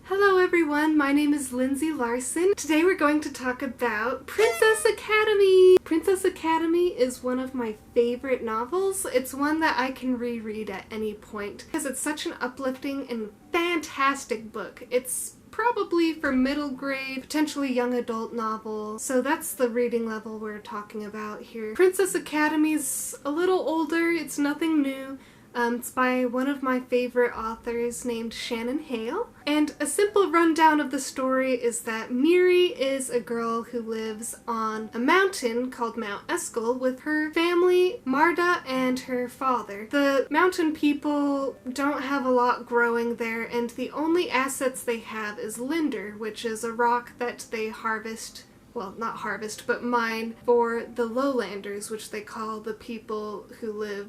Hello everyone, my name is Lindsay Larson. Today we're going to talk about Princess Academy! Princess Academy is one of my favorite novels. It's one that I can reread at any point because it's such an uplifting and fantastic book. It's probably for middle grade, potentially young adult novel, so that's the reading level we're talking about here. Princess Academy's a little older, it's nothing new. It's by one of my favorite authors named Shannon Hale. And a simple rundown of the story is that Miri is a girl who lives on a mountain called Mount Eskel with her family, Marda, and her father. The mountain people don't have a lot growing there, and the only assets they have is Linder, which is a rock that they harvest, well, not harvest, but mine for the Lowlanders, which they call the people who live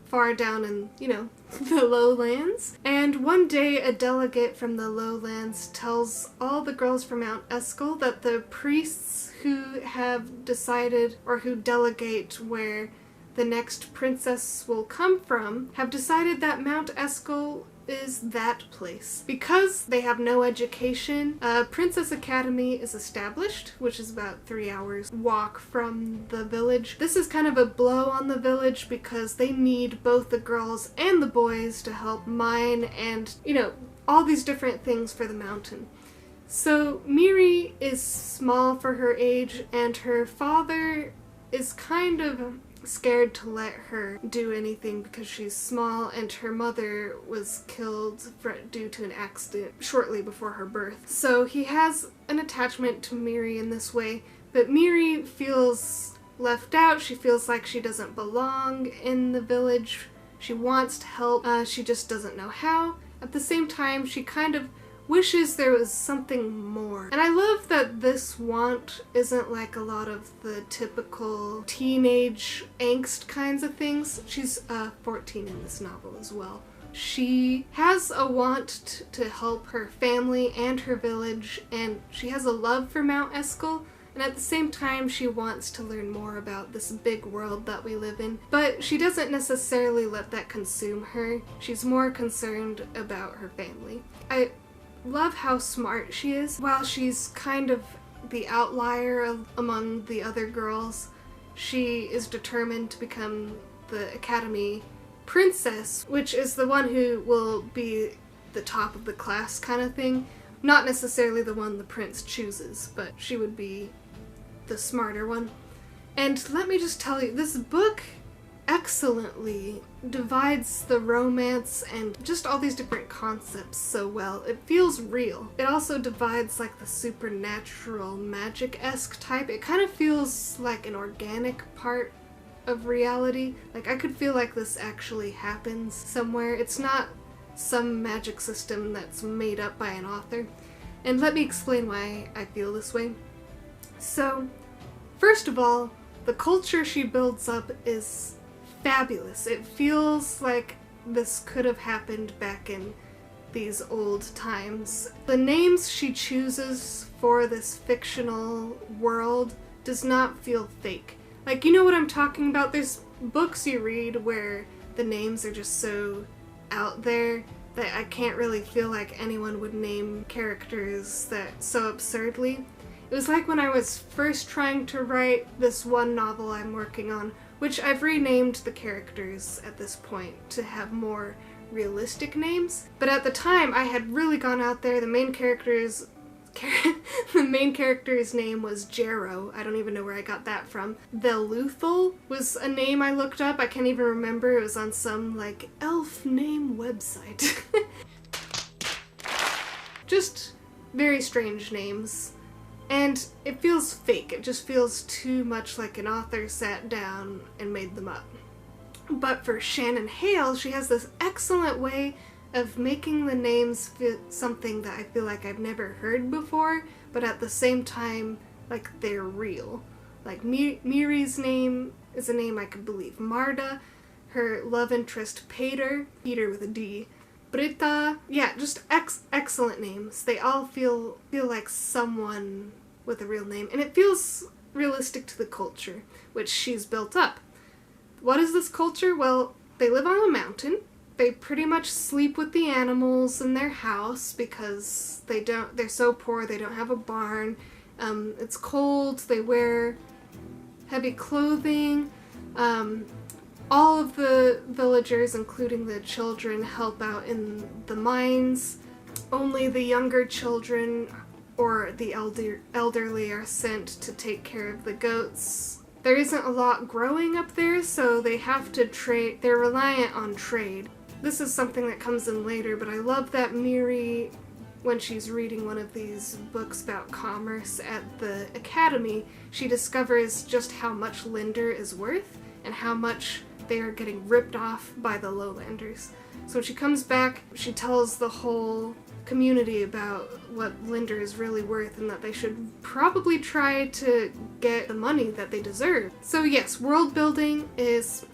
far down in, the lowlands. And one day a delegate from the lowlands tells all the girls from Mount Eskel that the priests who have decided, or who delegate where the next princess will come from, have decided that Mount Eskel is that place. Because they have no education, Princess Academy is established, which is about 3 hours walk from the village. This is kind of a blow on the village because they need both the girls and the boys to help mine and, all these different things for the mountain. So Miri is small for her age, and her father is kind of scared to let her do anything because she's small, and her mother was killed due to an accident shortly before her birth. So he has an attachment to Miri in this way, but Miri feels left out. She feels like she doesn't belong in the village. She wants to help, she just doesn't know how. At the same time, she kind of wishes there was something more. And I love that this want isn't like a lot of the typical teenage angst kinds of things. She's 14 in this novel as well. She has a want to help her family and her village, and she has a love for Mount Eskel, and at the same time she wants to learn more about this big world that we live in. But she doesn't necessarily let that consume her. She's more concerned about her family. I love how smart she is. While she's kind of the outlier among the other girls, she is determined to become the Academy princess, which is the one who will be the top of the class kind of thing. Not necessarily the one the prince chooses, but she would be the smarter one. And let me just tell you, this book excellently divides the romance and just all these different concepts so well. It feels real. It also divides like the supernatural magic-esque type. It kind of feels like an organic part of reality. Like I could feel like this actually happens somewhere. It's not some magic system that's made up by an author. And let me explain why I feel this way. So, first of all, the culture she builds up is fabulous. It feels like this could have happened back in these old times. The names she chooses for this fictional world does not feel fake. Like, you know what I'm talking about? There's books you read where the names are just so out there that I can't really feel like anyone would name characters that so absurdly. It was like when I was first trying to write this one novel I'm working on, which I've renamed the characters at this point to have more realistic names. But at the time, I had really gone out there. The main character's name was Jero. I don't even know where I got that from. Veluthal was a name I looked up. I can't even remember. It was on some, like, elf name website. Just very strange names. And it feels fake. It just feels too much like an author sat down and made them up. But for Shannon Hale, she has this excellent way of making the names fit something that I feel like I've never heard before, but at the same time, like, they're real. Like, Miri's name is a name I could believe. Marda, her love interest Peter with a D, Britta, yeah, just excellent names. They all feel like someone with a real name, and it feels realistic to the culture, which she's built up. What is this culture? Well, they live on a mountain, They pretty much sleep with the animals in their house because they're so poor, they don't have a barn. It's cold, they wear heavy clothing. All of the villagers, including the children, help out in the mines. Only the younger children or the elderly are sent to take care of the goats. There isn't a lot growing up there, so they have to trade. They're reliant on trade. This is something that comes in later, but I love that Miri, when she's reading one of these books about commerce at the academy, she discovers just how much Linder is worth and how much they are getting ripped off by the Lowlanders. So when she comes back, she tells the whole community about what Linder is really worth and that they should probably try to get the money that they deserve. So yes, world building is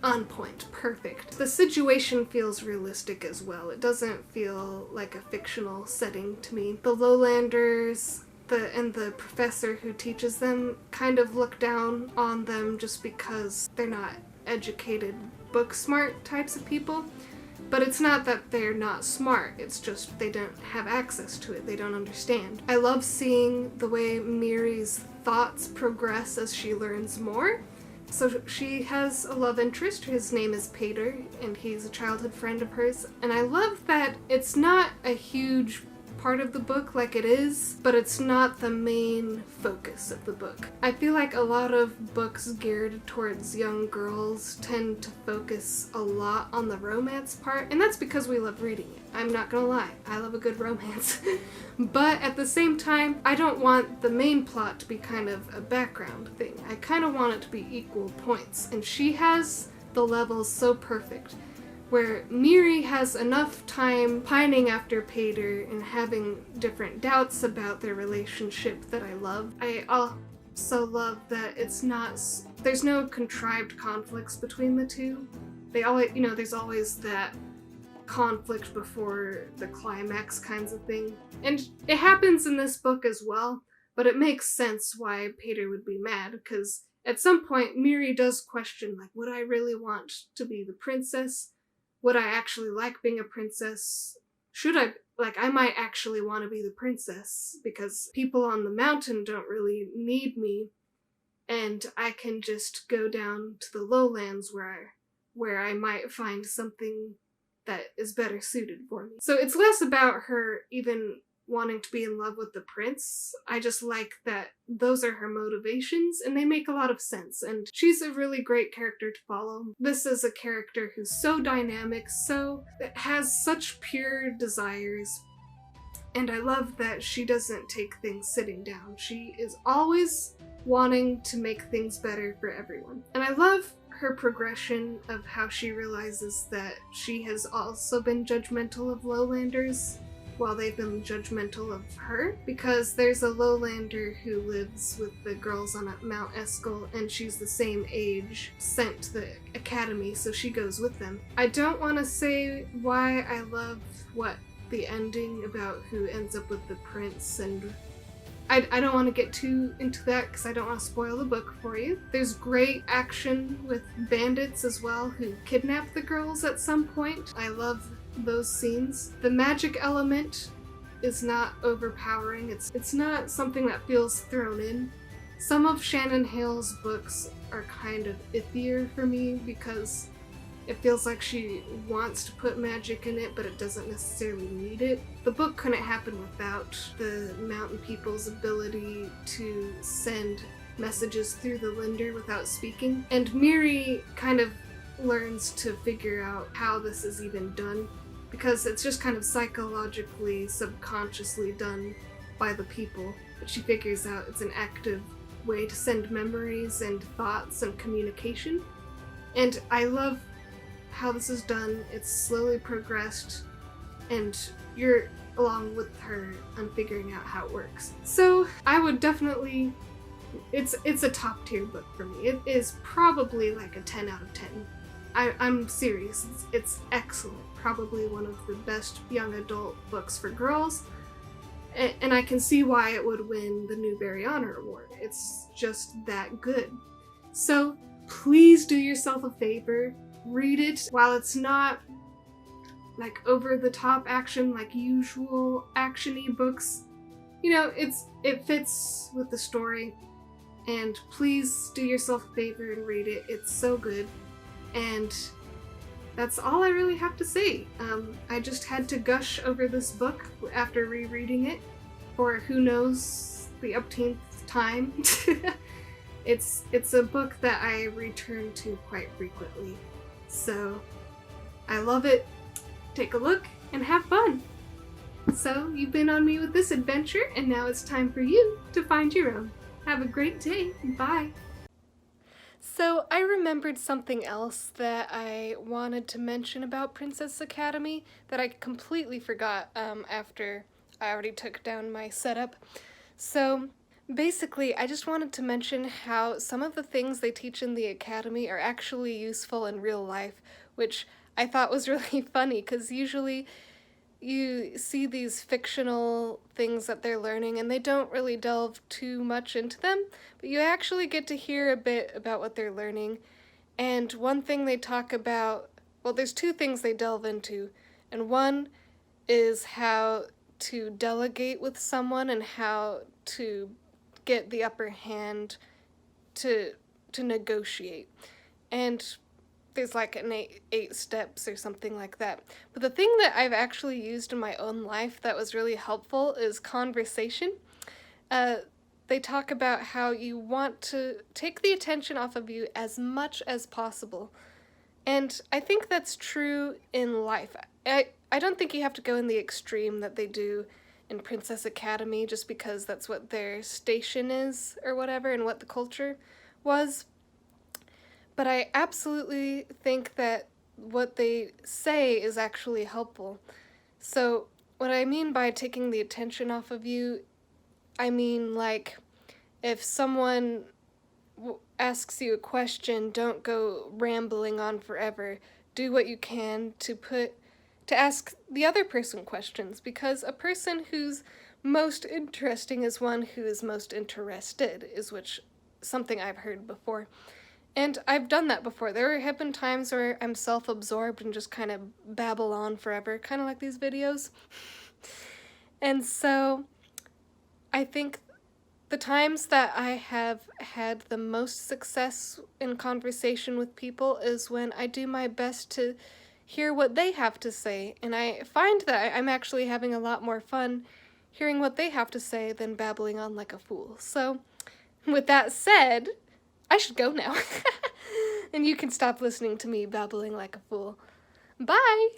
on point, perfect. The situation feels realistic as well. It doesn't feel like a fictional setting to me. The Lowlanders and the professor who teaches them kind of look down on them just because they're not educated, book smart types of people. But it's not that they're not smart, it's just they don't have access to it, they don't understand. I love seeing the way Miri's thoughts progress as she learns more. So she has a love interest, his name is Peter, and he's a childhood friend of hers. And I love that it's not a huge part of the book like it is, but it's not the main focus of the book. I feel like a lot of books geared towards young girls tend to focus a lot on the romance part, and that's because we love reading it. I'm not gonna lie, I love a good romance. But at the same time, I don't want the main plot to be kind of a background thing. I kind of want it to be equal points, and she has the levels so perfect, where Miri has enough time pining after Peter and having different doubts about their relationship that I love. I also love that there's no contrived conflicts between the two. They always, there's always that conflict before the climax kinds of thing. And it happens in this book as well, but it makes sense why Peter would be mad, because at some point Miri does question, like, would I really want to be the princess? Would I actually like being a princess? I might actually want to be the princess because people on the mountain don't really need me, and I can just go down to the lowlands where I might find something that is better suited for me. So it's less about her even wanting to be in love with the prince. I just like that those are her motivations, and they make a lot of sense, and she's a really great character to follow. This is a character who's so dynamic, has such pure desires, and I love that she doesn't take things sitting down. She is always wanting to make things better for everyone. And I love her progression of how she realizes that she has also been judgmental of Lowlanders while they've been judgmental of her, because there's a Lowlander who lives with the girls on Mount Eskel, and she's the same age, sent to the academy, so she goes with them. I don't want to say why I love the ending about who ends up with the prince, and I don't want to get too into that because I don't want to spoil the book for you. There's great action with bandits as well who kidnap the girls at some point. I love those scenes. The magic element is not overpowering. It's not something that feels thrown in. Some of Shannon Hale's books are kind of iffier for me because it feels like she wants to put magic in it, but it doesn't necessarily need it. The book couldn't happen without the mountain people's ability to send messages through the Linder without speaking. And Miri kind of learns to figure out how this is even done, because it's just kind of psychologically, subconsciously done by the people. But she figures out it's an active way to send memories and thoughts and communication. And I love how this is done. It's slowly progressed, and you're along with her on figuring out how it works. So I would definitely, it's a top tier book for me. It is probably like a 10 out of 10. I'm serious, it's excellent. Probably one of the best young adult books for girls, and I can see why it would win the Newberry Honor Award. It's just that good. So please do yourself a favor, read it. While it's not like over-the-top action, like usual action-y books. You know, it fits with the story, and please do yourself a favor and read it. It's so good. And that's all I really have to say. I just had to gush over this book after rereading it for who knows the upteenth time. It's a book that I return to quite frequently. So I love it. Take a look and have fun. So you've been on me with this adventure, and now it's time for you to find your own. Have a great day. Bye. So I remembered something else that I wanted to mention about Princess Academy that I completely forgot after I already took down my setup. So basically, I just wanted to mention how some of the things they teach in the academy are actually useful in real life, which I thought was really funny, because usually you see these fictional things that they're learning and they don't really delve too much into them, but you actually get to hear a bit about what they're learning. And one thing they talk about, well, there's two things they delve into, and one is how to delegate with someone and how to get the upper hand to negotiate. And there's like an eight steps or something like that. But the thing that I've actually used in my own life that was really helpful is conversation. They talk about how you want to take the attention off of you as much as possible. And I think that's true in life. I don't think you have to go in the extreme that they do in Princess Academy just because that's what their station is or whatever and what the culture was. But I absolutely think that what they say is actually helpful. So what I mean by taking the attention off of you, I mean like if someone asks you a question, don't go rambling on forever. Do what you can to ask the other person questions, because a person who's most interesting is one who is most interested, is something I've heard before. And I've done that before. There have been times where I'm self-absorbed and just kind of babble on forever, kind of like these videos. And so I think the times that I have had the most success in conversation with people is when I do my best to hear what they have to say. And I find that I'm actually having a lot more fun hearing what they have to say than babbling on like a fool. So with that said, I should go now. And you can stop listening to me babbling like a fool. Bye!